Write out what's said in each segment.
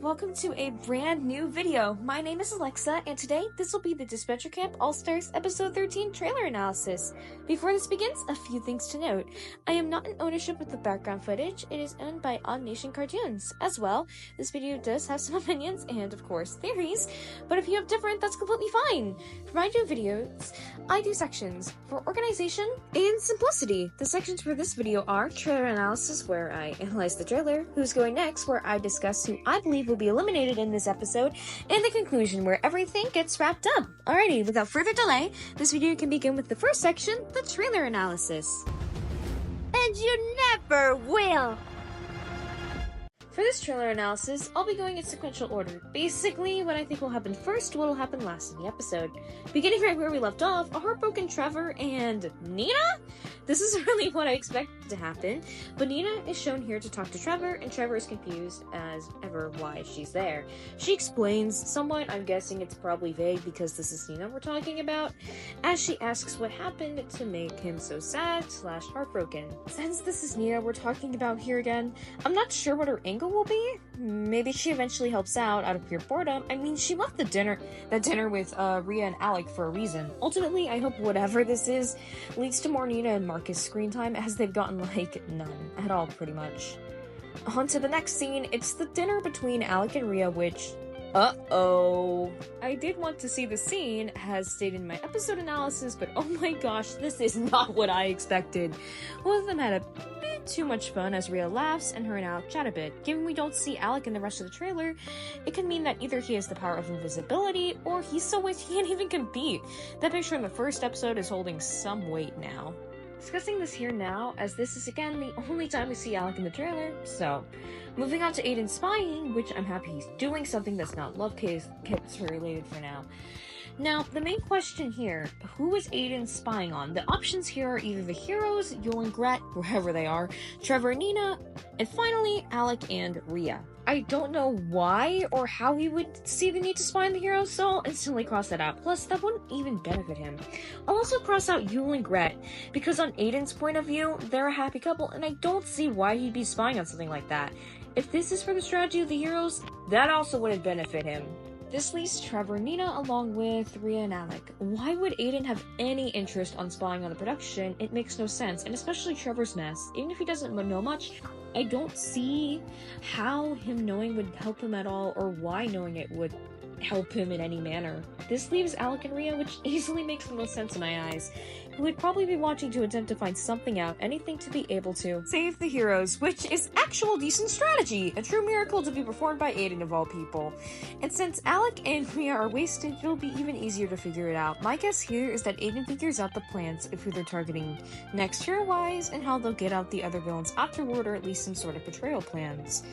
welcome to a brand new video. My name is Alexa, and today this will be the Disventure Camp All-Stars Episode 13 trailer analysis. Before this begins, a few things to note. I am not in ownership of the background footage. It is owned by Animation Cartoons. As well, this video does have some opinions and, of course, theories, but if you have different, that's completely fine. For my new videos, I do sections for organization and simplicity. The sections for this video are trailer analysis, where I analyze the trailer, who's going next, where I discuss who I believe will be eliminated in this episode, and the conclusion, where everything gets wrapped up. Alrighty, without further delay, this video can begin with the first section, the trailer analysis. And you never will! For this trailer analysis, I'll be going in sequential order. Basically, what I think will happen first, what will happen last in the episode. Beginning right where we left off, a heartbroken Trevor and Nina? This is really what I expected to happen, but Nina is shown here to talk to Trevor, and Trevor is confused as ever why she's there. She explains somewhat, I'm guessing it's probably vague because this is Nina we're talking about, as she asks what happened to make him so sad / heartbroken. Since this is Nina we're talking about here again, I'm not sure what her angle will be. Maybe she eventually helps out of pure boredom. I mean, she left that dinner with Riya and Alec for a reason. Ultimately, I hope whatever this is leads to more Nina and Marcus screen time, as they've gotten like none at all, pretty much. On to the next scene. It's the dinner between Alec and Riya, which uh-oh. I did want to see the scene, as stated in my episode analysis, but oh my gosh, this is not what I expected. Both of them had a bit too much fun as Riya laughs and her and Alec chat a bit. Given we don't see Alec in the rest of the trailer, it could mean that either he has the power of invisibility, or he's so weak he can't even compete. That picture in the first episode is holding some weight now. Discussing this here now, as this is again the only time we see Alec in the trailer, so moving on to Aiden spying, which I'm happy he's doing something that's not love case related for now. Now, the main question here, who is Aiden spying on? The options here are either the heroes, Yul and Gret, wherever they are, Trevor and Nina, and finally, Alec and Riya. I don't know why or how he would see the need to spy on the heroes, so I'll instantly cross that out. Plus, that wouldn't even benefit him. I'll also cross out Yul and Gret, because on Aiden's point of view, they're a happy couple, and I don't see why he'd be spying on something like that. If this is for the strategy of the heroes, that also wouldn't benefit him. This leaves Trevor and Nina along with Riya and Alec. Why would Aiden have any interest on spying on the production? It makes no sense, and especially Trevor's mess. Even if he doesn't know much, I don't see how him knowing would help him at all, or why knowing it would help him in any manner. This leaves Alec and Riya, which easily makes the most sense in my eyes, who would probably be watching to attempt to find something out, anything to be able to save the heroes, which is actual decent strategy, a true miracle to be performed by Aiden of all people. And since Alec and Riya are wasted, it'll be even easier to figure it out. My guess here is that Aiden figures out the plans of who they're targeting next hero-wise, and how they'll get out the other villains afterward, or at least some sort of betrayal plans.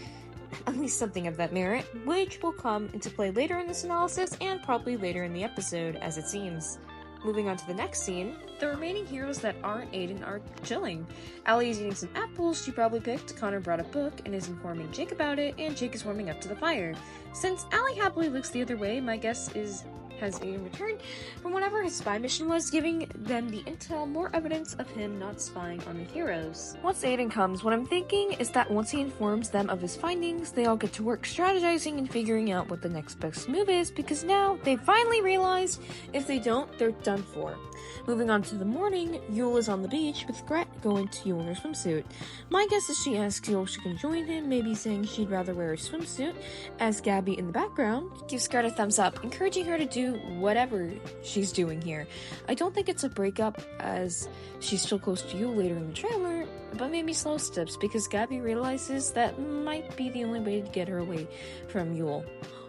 At least something of that merit, which will come into play later in this analysis and probably later in the episode, as it seems. Moving on to the next scene, the remaining heroes that aren't Aiden are chilling. Allie is eating some apples she probably picked, Connor brought a book and is informing Jake about it, and Jake is warming up to the fire. Since Allie happily looks the other way, my guess is has Aiden returned from whatever his spy mission was, giving them the intel, more evidence of him not spying on the heroes. Once Aiden comes, what I'm thinking is that once he informs them of his findings, they all get to work strategizing and figuring out what the next best move is, because now they finally realize if they don't, they're done for. Moving on to the morning, Yul is on the beach with Gret going to Yul in her swimsuit. My guess is she asks Yul if she can join him, maybe saying she'd rather wear a swimsuit, as Gabby in the background gives Gret a thumbs up, encouraging her to do whatever she's doing here. I don't think it's a breakup, as she's still close to Yul later in the trailer, but maybe slow steps, because Gabby realizes that might be the only way to get her away from Yul.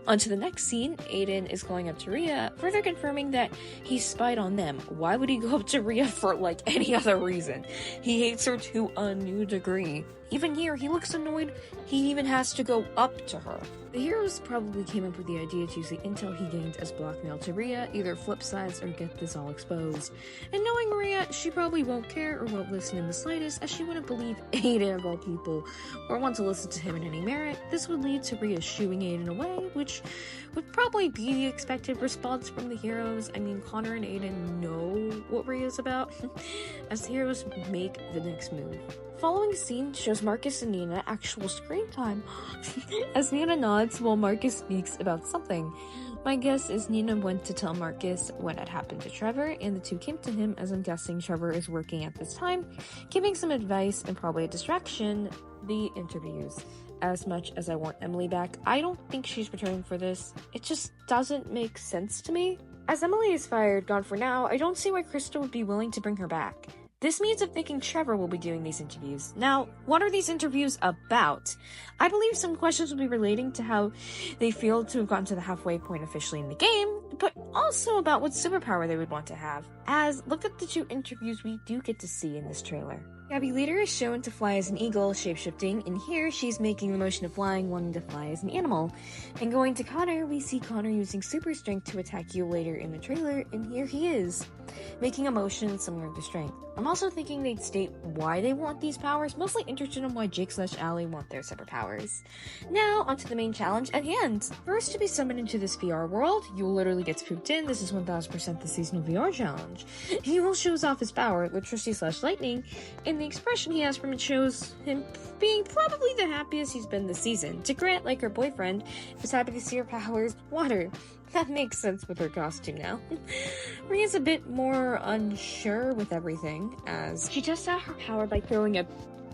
On to the next scene, Aiden is going up to Riya, further confirming that he spied on them. Why would he go up to Riya for, like, any other reason? He hates her to a new degree. Even here, he looks annoyed he even has to go up to her. The heroes probably came up with the idea to use the intel he gained as blackmail to Riya, either flip sides or get this all exposed. And knowing Riya, she probably won't care or won't listen in the slightest, as she wouldn't believe Aiden of all people, or want to listen to him in any merit. This would lead to Riya shooing Aiden away, which would probably be the expected response from the heroes. I mean, Connor and Aiden know what Riya's about, as the heroes make the next move. Following scene shows Marcus and Nina actual screen time as Nina nods while Marcus speaks about something. My guess is Nina went to tell Marcus what had happened to Trevor, and the two came to him, as I'm guessing Trevor is working at this time, giving some advice and probably a distraction, the interviews. As much as I want Emily back, I don't think she's returning for this. It just doesn't make sense to me. As Emily is fired, gone for now, I don't see why Krista would be willing to bring her back. This means I'm thinking Trevor will be doing these interviews. Now, what are these interviews about? I believe some questions will be relating to how they feel to have gotten to the halfway point officially in the game, but also about what superpower they would want to have. As, look at the two interviews we do get to see in this trailer. Gabby later is shown to fly as an eagle, shapeshifting, and here she's making the motion of flying, wanting to fly as an animal. And going to Connor, we see Connor using super strength to attack you later in the trailer, and here he is, making a motion similar to strength. I'm also thinking they'd state why they want these powers, mostly interested in why Jake/Allie want their separate powers. Now, onto the main challenge at hand. First, to be summoned into this VR world, Yul literally gets pooped in. This is 1000% the seasonal VR challenge. Yul shows off his power, electricity/lightning, and the expression he has from it shows him being probably the happiest he's been this season. To Grant, like her boyfriend, is happy to see her powers water. That makes sense with her costume now. Ria's a bit more unsure with everything, as she tests out her power by throwing a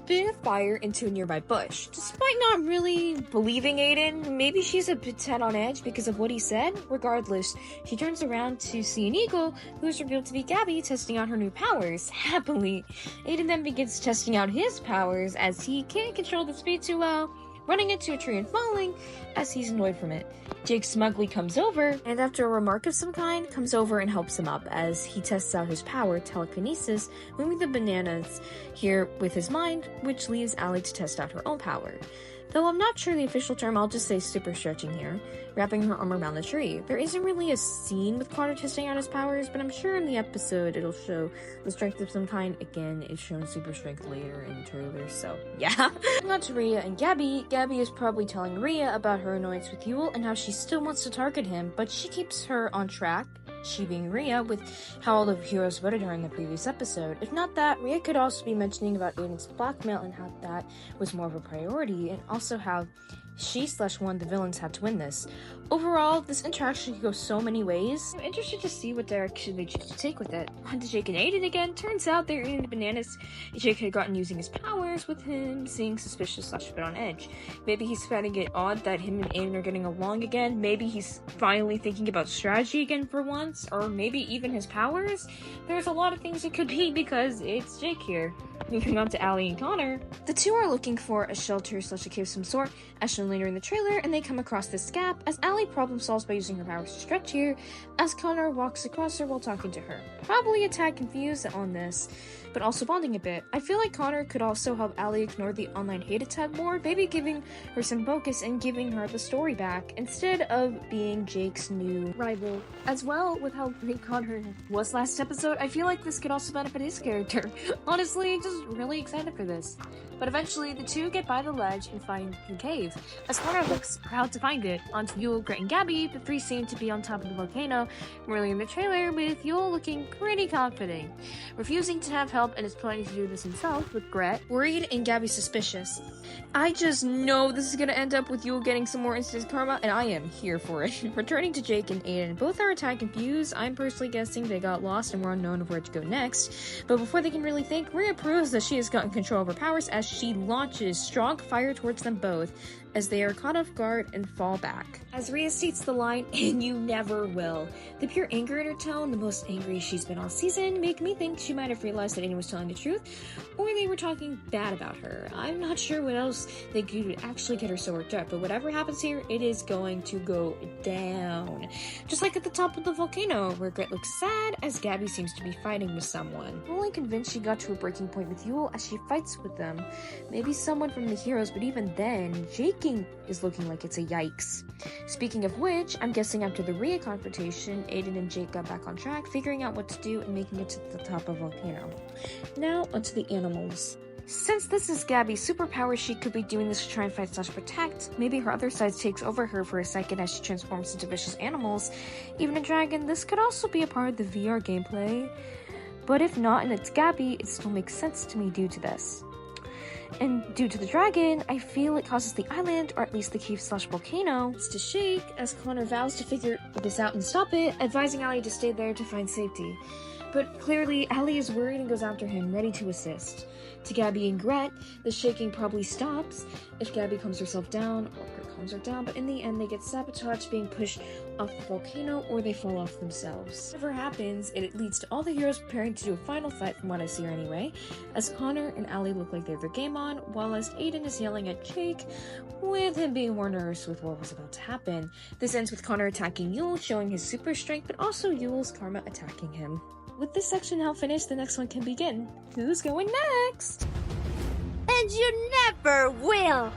bit of fire into a nearby bush. Despite not really believing Aiden, maybe she's a bit on edge because of what he said. Regardless, she turns around to see an eagle, who is revealed to be Gabby, testing out her new powers. Happily, Aiden then begins testing out his powers as he can't control the speed too well, running into a tree and falling as he's annoyed from it. Jake smugly comes over, and after a remark of some kind, comes over and helps him up as he tests out his power, telekinesis, moving the bananas here with his mind, which leaves Allie to test out her own power. Though I'm not sure the official term, I'll just say super stretching here, wrapping her arm around the tree. There isn't really a scene with Connor testing out his powers, but I'm sure in the episode it'll show the strength of some kind. Again, it's shown super strength later in the trailer, so yeah. Not to Riya and Gabby. Gabby is probably telling Riya about her annoyance with Yul and how she still wants to target him, but she keeps her on track, she being Riya, with how all the heroes voted her in the previous episode. If not that, Riya could also be mentioning about Aiden's blackmail and how that was more of a priority, and also how she/one of the villains had to win this. Overall, this interaction could go so many ways. I'm interested to see what direction they choose to take with it. On to Jake and Aiden again. Turns out they're eating the bananas Jake had gotten using his powers, with him seeing suspicious/bit on edge. Maybe he's finding it odd that him and Aiden are getting along again. Maybe he's finally thinking about strategy again for once, or maybe even his powers. There's a lot of things it could be because it's Jake here. Moving on to Allie and Connor. The two are looking for a shelter/a cave of some sort, as shown later in the trailer, and they come across this gap as Allie problem solves by using her powers to stretch here, as Connor walks across her while talking to her. Probably a tad confused on this, but also bonding a bit. I feel like Connor could also help Allie ignore the online hate attack more, maybe giving her some focus and giving her the story back, instead of being Jake's new rival. As well, with how great Connor was last episode, I feel like this could also benefit his character. Honestly, just really excited for this. But eventually, the two get by the ledge and find the cave, as Connor looks proud to find it. Onto Yul, Grant, and Gabby, the three seem to be on top of the volcano early in the trailer, with Yul looking pretty confident, refusing to have help and is planning to do this himself, with Grant worried and Gabby suspicious. I just know this is gonna end up with Yul getting some more instant karma, and I am here for it. Returning to Jake and Aiden, both are a tad confused. I'm personally guessing they got lost and were unknown of where to go next, but before they can really think, Riya proves that she has gotten control of her powers as she launches strong fire towards them both, as they are caught off guard and fall back. As Riya states the line, "And you never will." The pure anger in her tone, the most angry she's been all season, make me think she might have realized that Aiden was telling the truth, or they were talking bad about her. I'm not sure what else they could actually get her so worked up, but whatever happens here, it is going to go down. Just like at the top of the volcano, where Gret looks sad as Gabby seems to be fighting with someone. I'm only convinced she got to a breaking point with Yul as she fights with them. Maybe someone from the heroes, but even then, Jake is looking like it's a yikes. Speaking of which, I'm guessing after the Riya confrontation, Aiden and Jake got back on track, figuring out what to do and making it to the top of the volcano. Now, onto the animals. Since this is Gabby's superpower, she could be doing this to try and fight/protect. Maybe her other side takes over her for a second as she transforms into vicious animals. Even a dragon, this could also be a part of the VR gameplay. But if not, and it's Gabby, it still makes sense to me due to this. And due to the dragon, I feel it causes the island, or at least the cave/volcano, to shake as Connor vows to figure this out and stop it, advising Allie to stay there to find safety. But clearly, Allie is worried and goes after him, ready to assist. To Gabby and Gret, the shaking probably stops if Gabby calms herself down, or Gret calms her down, but in the end they get sabotaged, being pushed off the volcano, or they fall off themselves. Whatever happens, it leads to all the heroes preparing to do a final fight, from what I see anyway, as Connor and Allie look like they have their game on, while as Aiden is yelling at Jake, with him being more nervous with what was about to happen. This ends with Connor attacking Yul, showing his super strength, but also Yul's karma attacking him. With this section now finished, the next one can begin. Who's going next? And you never will!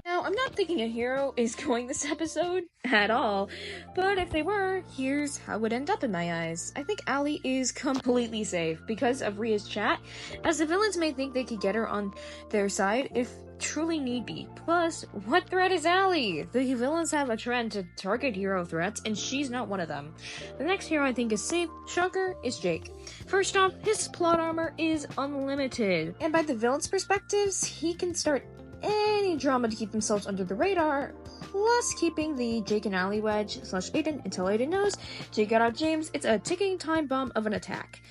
Now, I'm not thinking a hero is going this episode at all, but if they were, here's how it would end up in my eyes. I think Allie is completely safe because of Ria's chat, as the villains may think they could get her on their side if truly need be. Plus, what threat is Allie? The villains have a trend to target hero threats, and she's not one of them. The next hero I think is safe, shocker, is Jake. First off, his plot armor is unlimited, and by the villain's perspectives, he can start any drama to keep themselves under the radar, plus keeping the Jake and Allie wedge / Aiden until Aiden knows Jake got out James. It's a ticking time bomb of an attack.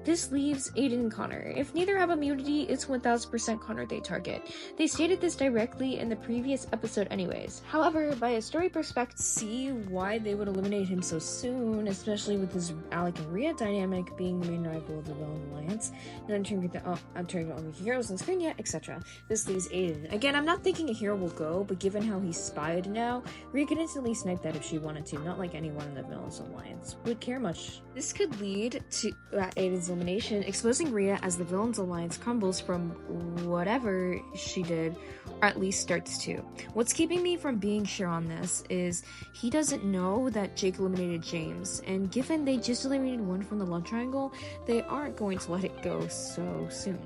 This leaves Aiden and Connor. If neither have immunity, it's 1000% Connor they target. They stated this directly in the previous episode anyways. However, by a story perspective, see why they would eliminate him so soon, especially with this Alec and Rhea dynamic being the main rival of the villain alliance. Not turning on the heroes on screen yet, etc. This leaves Aiden. Again, I'm not thinking a hero will go, but given how he's spied now, Rhea could instantly snipe that if she wanted to, not like anyone in the villain's alliance would care much. This could lead to Aiden's elimination, exposing Rhea as the villain's alliance crumbles from whatever she did, or at least starts to. What's keeping me from being sure on this is he doesn't know that Jake eliminated James, and given they just eliminated one from the love triangle, they aren't going to let it go so soon.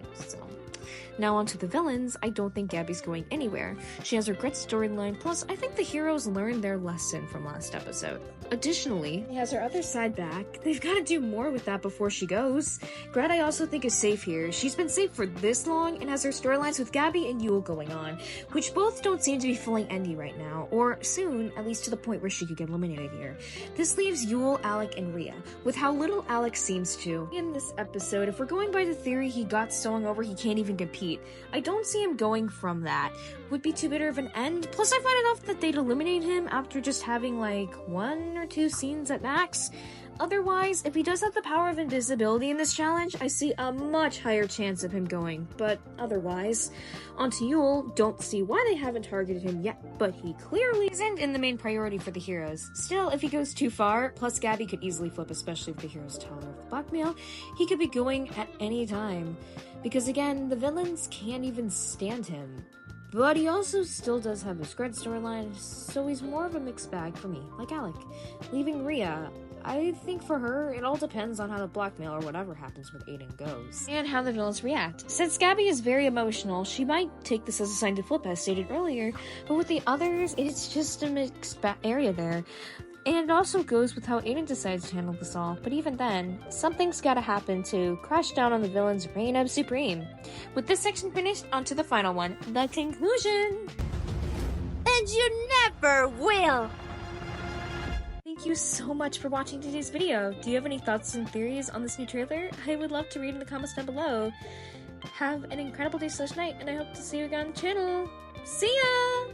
Now onto the villains. I don't think Gabby's going anywhere. She has her Gret storyline, plus I think the heroes learned their lesson from last episode. Additionally, she has her other side back. They've got to do more with that before she goes. Gret I also think is safe here. She's been safe for this long and has her storylines with Gabby and Yul going on, which both don't seem to be feeling endy right now, or soon, at least to the point where she could get eliminated here. This leaves Yul, Alec, and Rhea, with how little Alec seems to. In this episode, if we're going by the theory he got so hungover he can't even compete, I don't see him going from that. Would be too bitter of an end. Plus, I find it off that they'd eliminate him after just having like 1 or 2 scenes at max. Otherwise, if he does have the power of invisibility in this challenge, I see a much higher chance of him going. But otherwise, onto Yul, don't see why they haven't targeted him yet, but he clearly isn't in the main priority for the heroes. Still, if he goes too far, plus Gabby could easily flip, especially if the heroes tell her of the blackmail, he could be going at any time. Because again, the villains can't even stand him. But he also still does have his Gret storyline, so he's more of a mixed bag for me, like Alec. Leaving Rhea, I think for her, it all depends on how the blackmail or whatever happens with Aiden goes, and how the villains react. Since Gabby is very emotional, she might take this as a sign to flip, as stated earlier, but with the others, it's just a mixed area there. And it also goes with how Aiden decides to handle this all, but even then, something's gotta happen to crash down on the villain's reign of supreme. With this section finished, onto the final one, the conclusion! And you never will! Thank you so much for watching today's video. Do you have any thoughts and theories on this new trailer? I would love to read in the comments down below. Have an incredible day/night, and I hope to see you again on the channel. See ya!